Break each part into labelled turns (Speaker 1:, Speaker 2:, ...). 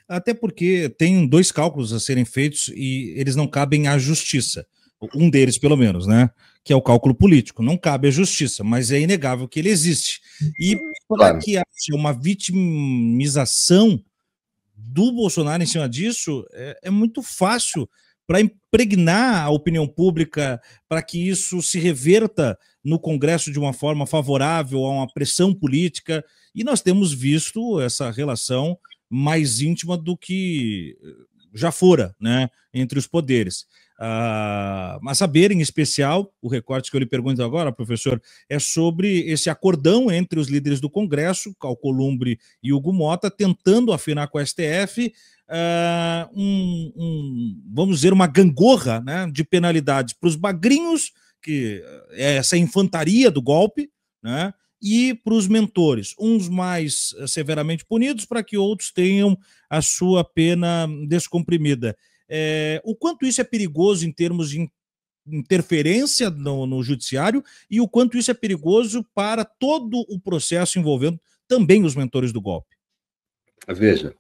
Speaker 1: Até porque tem dois cálculos a serem feitos e eles não cabem à justiça. Um deles, pelo menos, né? Que é o cálculo político. Não cabe à justiça, mas é inegável que ele existe. E para
Speaker 2: Claro.
Speaker 1: que haja uma vitimização do Bolsonaro em cima disso, é muito fácil para impregnar a opinião pública, para que isso se reverta no Congresso de uma forma favorável a uma pressão política. E nós temos visto essa relação mais íntima do que já fora, né, entre os poderes. Mas saber, em especial, o recorte que eu lhe pergunto agora, professor, é sobre esse acordão entre os líderes do Congresso, Alcolumbre e Hugo Mota, tentando afinar com o STF vamos dizer, uma gangorra, né, de penalidades para os bagrinhos, que é essa infantaria do golpe, né, e para os mentores, uns mais severamente punidos para que outros tenham a sua pena descomprimida. O quanto isso é perigoso em termos de interferência no judiciário e o quanto isso é perigoso para todo o processo envolvendo também os mentores do golpe.
Speaker 2: Veja,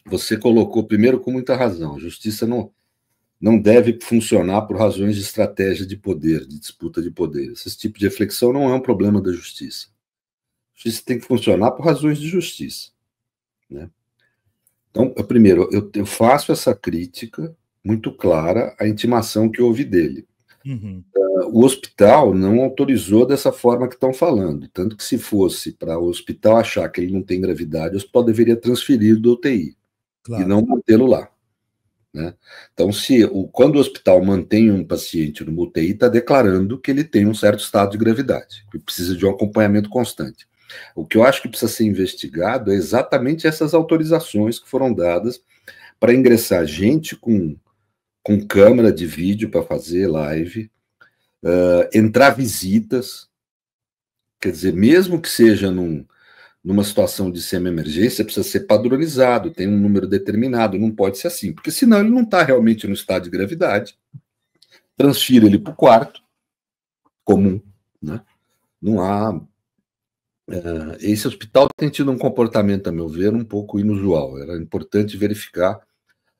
Speaker 2: você colocou primeiro com muita razão, a justiça não deve funcionar por razões de estratégia de poder, de disputa de poder. Esse tipo de reflexão não é um problema da justiça. A justiça tem que funcionar por razões de justiça, né? Então, primeiro, eu faço essa crítica muito clara à intimação que houve dele.
Speaker 1: Uhum.
Speaker 2: O hospital não autorizou dessa forma que estão falando, tanto que se fosse para o hospital achar que ele não tem gravidade, o hospital deveria transferir do UTI, claro, e não mantê-lo lá, né? Então, quando o hospital mantém um paciente no UTI, está declarando que ele tem um certo estado de gravidade, que precisa de um acompanhamento constante. O que eu acho que precisa ser investigado é exatamente essas autorizações que foram dadas para ingressar gente com câmera de vídeo para fazer live, entrar visitas, quer dizer, mesmo que seja numa situação de semi-emergência, precisa ser padronizado, tem um número determinado, não pode ser assim, porque senão ele não está realmente no estado de gravidade, transfira ele para o quarto comum, né? Não há... esse hospital tem tido um comportamento, a meu ver, um pouco inusual. Era importante verificar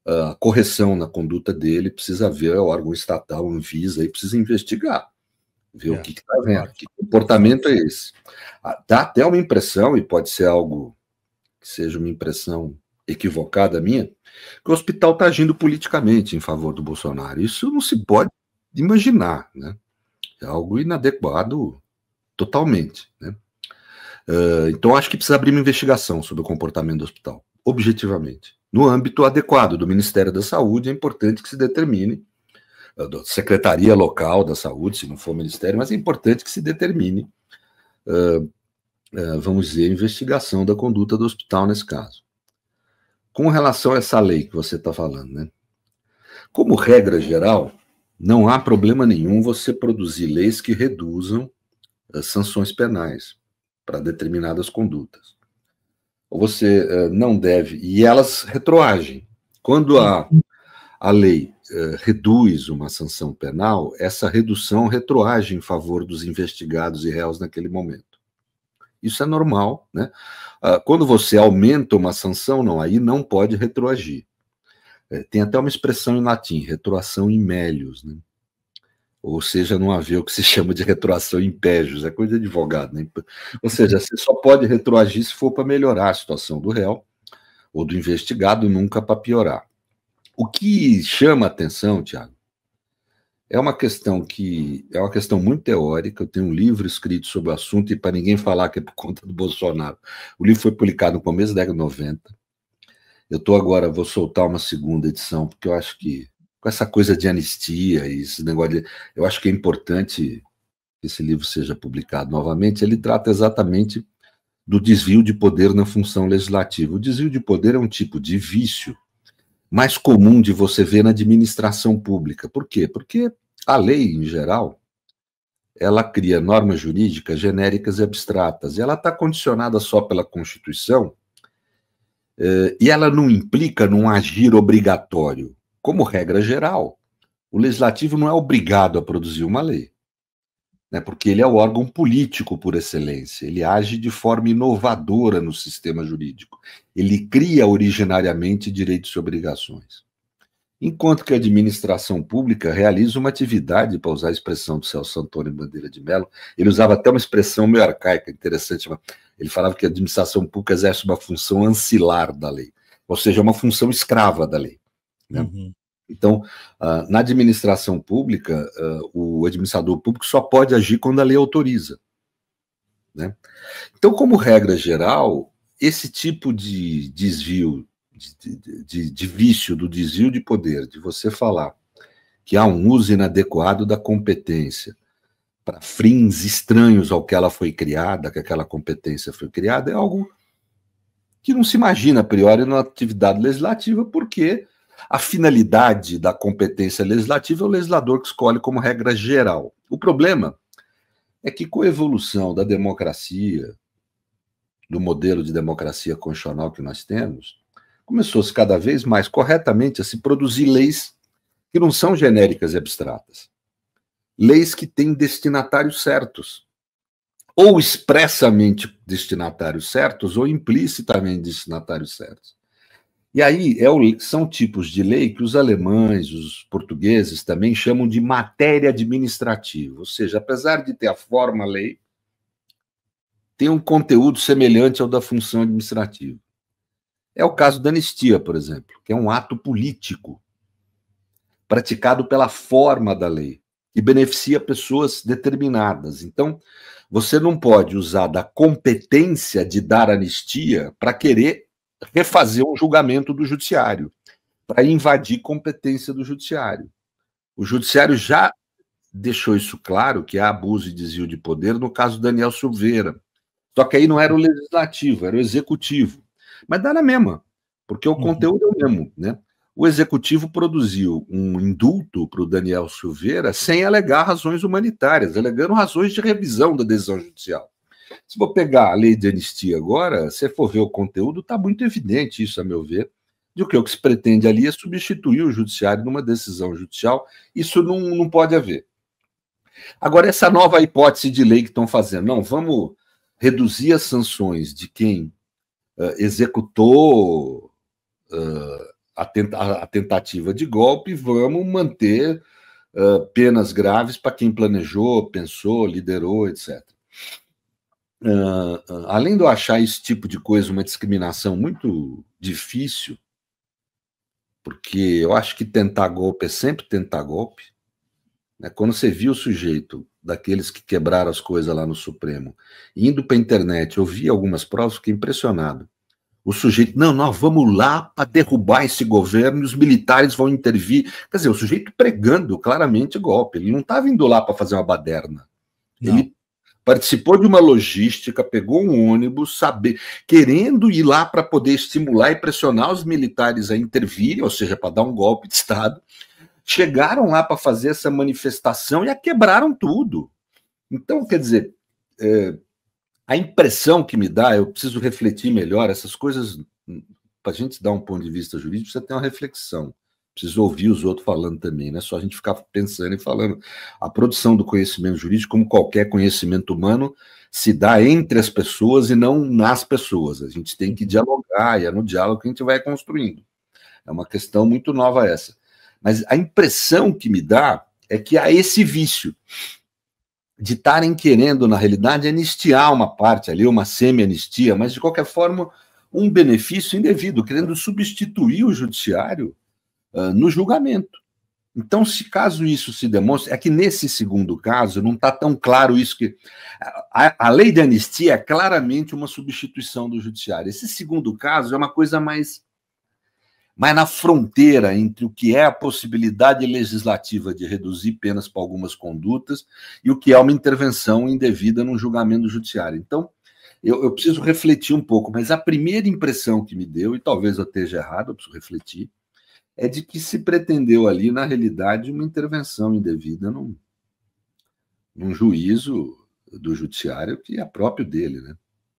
Speaker 2: a correção na conduta dele, precisa ver o órgão estatal, Anvisa, e precisa investigar, ver o que está vendo, claro, que comportamento é esse. Dá até uma impressão, e pode ser algo que seja uma impressão equivocada minha, que o hospital está agindo politicamente em favor do Bolsonaro. Isso não se pode imaginar, né? É algo inadequado totalmente, né? Então, acho que precisa abrir uma investigação sobre o comportamento do hospital, objetivamente. No âmbito adequado do Ministério da Saúde, é importante que se determine, da Secretaria Local da Saúde, se não for Ministério, mas é importante que se determine, vamos dizer, a investigação da conduta do hospital nesse caso. Com relação a essa lei que você está falando, né? Como regra geral, não há problema nenhum você produzir leis que reduzam as sanções penais para determinadas condutas. Você não deve, e elas retroagem. Quando a lei reduz uma sanção penal, essa redução retroage em favor dos investigados e réus naquele momento. Isso é normal, né? Quando você aumenta uma sanção, não, aí não pode retroagir. Tem até uma expressão em latim, retroação in melius, né? Ou seja, não haver o que se chama de retroação in pejus, é coisa de advogado, né? Ou seja, você só pode retroagir se for para melhorar a situação do réu ou do investigado, nunca para piorar. O que chama a atenção, Tiago, é uma questão muito teórica. Eu tenho um livro escrito sobre o assunto, e para ninguém falar que é por conta do Bolsonaro. O livro foi publicado no começo da década de 90. Eu vou soltar uma segunda edição, porque eu acho que com essa coisa de anistia e esse negócio eu acho que é importante que esse livro seja publicado novamente. Ele trata exatamente do desvio de poder na função legislativa. O desvio de poder é um tipo de vício mais comum de você ver na administração pública. Por quê? Porque a lei, em geral, ela cria normas jurídicas genéricas e abstratas, e ela está condicionada só pela Constituição, e ela não implica num agir obrigatório. Como regra geral, o legislativo não é obrigado a produzir uma lei. né, porque ele é o órgão político por excelência, ele age de forma inovadora no sistema jurídico, ele cria originariamente direitos e obrigações. Enquanto que a administração pública realiza uma atividade, para usar a expressão do Celso Antônio Bandeira de Mello, ele usava até uma expressão meio arcaica, interessante, ele falava que a administração pública exerce uma função ancilar da lei, ou seja, uma função escrava da lei, né?
Speaker 1: Uhum.
Speaker 2: Então, na administração pública, o administrador público só pode agir quando a lei autoriza, né? Então, como regra geral, esse tipo de desvio, de vício do desvio de poder, de você falar que há um uso inadequado da competência para fins estranhos ao que ela foi criada, que aquela competência foi criada, é algo que não se imagina a priori na atividade legislativa, porque a finalidade da competência legislativa é o legislador que escolhe como regra geral. O problema é que, com a evolução da democracia, do modelo de democracia constitucional que nós temos, começou-se cada vez mais corretamente a se produzir leis que não são genéricas e abstratas. Leis que têm destinatários certos, ou expressamente destinatários certos, ou implicitamente destinatários certos. E aí são tipos de lei que os alemães, os portugueses também chamam de matéria administrativa, ou seja, apesar de ter a forma lei, tem um conteúdo semelhante ao da função administrativa. É o caso da anistia, por exemplo, que é um ato político praticado pela forma da lei, que beneficia pessoas determinadas. Então, você não pode usar da competência de dar anistia para querer refazer um julgamento do judiciário, para invadir competência do judiciário. O judiciário já deixou isso claro, que há abuso e desvio de poder no caso do Daniel Silveira. Só que aí não era o legislativo, era o executivo. Mas dá na mesma, porque o conteúdo é o mesmo, né? O executivo produziu um indulto para o Daniel Silveira sem alegar razões humanitárias, alegando razões de revisão da decisão judicial. Se for pegar a lei de anistia agora, se for ver o conteúdo, está muito evidente isso, a meu ver, de que o que se pretende ali é substituir o judiciário numa decisão judicial. Isso não pode haver. Agora, essa nova hipótese de lei que estão fazendo, não, vamos reduzir as sanções de quem executou a tentativa de golpe, vamos manter penas graves para quem planejou, pensou, liderou, etc. Além de eu achar esse tipo de coisa uma discriminação muito difícil, porque eu acho que tentar golpe é sempre tentar golpe, né? Quando você viu o sujeito, daqueles que quebraram as coisas lá no Supremo, indo para a internet, eu vi algumas provas, fiquei impressionado. O sujeito, não, nós vamos lá para derrubar esse governo e os militares vão intervir. Quer dizer, o sujeito pregando claramente golpe. Ele não estava indo lá para fazer uma baderna. Não. Ele participou de uma logística, pegou um ônibus, querendo ir lá para poder estimular e pressionar os militares a intervirem, ou seja, para dar um golpe de Estado. Chegaram lá para fazer essa manifestação e a quebraram tudo. Então, quer dizer, a impressão que me dá, eu preciso refletir melhor, essas coisas, para a gente dar um ponto de vista jurídico, precisa ter uma reflexão. Preciso ouvir os outros falando também, não é só a gente ficar pensando e falando. A produção do conhecimento jurídico, como qualquer conhecimento humano, se dá entre as pessoas e não nas pessoas. A gente tem que dialogar, e é no diálogo que a gente vai construindo. É uma questão muito nova essa. Mas a impressão que me dá é que há esse vício de estarem querendo, na realidade, anistiar uma parte ali, uma semi-anistia, mas, de qualquer forma, um benefício indevido, querendo substituir o judiciário no julgamento. Então, se caso isso se demonstre, é que nesse segundo caso não está tão claro isso que... A lei de anistia é claramente uma substituição do judiciário. Esse segundo caso é uma coisa mais na fronteira entre o que é a possibilidade legislativa de reduzir penas para algumas condutas e o que é uma intervenção indevida num julgamento judiciário. Então, eu preciso refletir um pouco, mas a primeira impressão que me deu, e talvez eu esteja errado, eu preciso refletir, é de que se pretendeu ali, na realidade, uma intervenção indevida num juízo do judiciário que é próprio dele, né?